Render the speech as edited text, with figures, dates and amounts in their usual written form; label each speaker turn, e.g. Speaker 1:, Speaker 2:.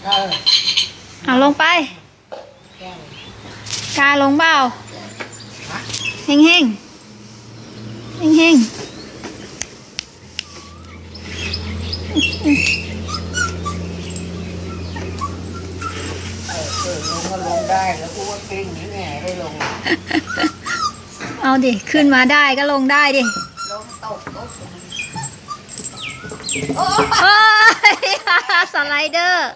Speaker 1: เอาลงไปกาลงเปล่าเฮงเฮงเฮงเฮง
Speaker 2: ลงก็ลงได้แล้วกูว่าเก่งนี่แง่ได้ลง
Speaker 1: เอาดิขึ้นมาได้ก็ลงได้ดิ
Speaker 2: ลงตก
Speaker 1: โอ้ยสไลเดอร์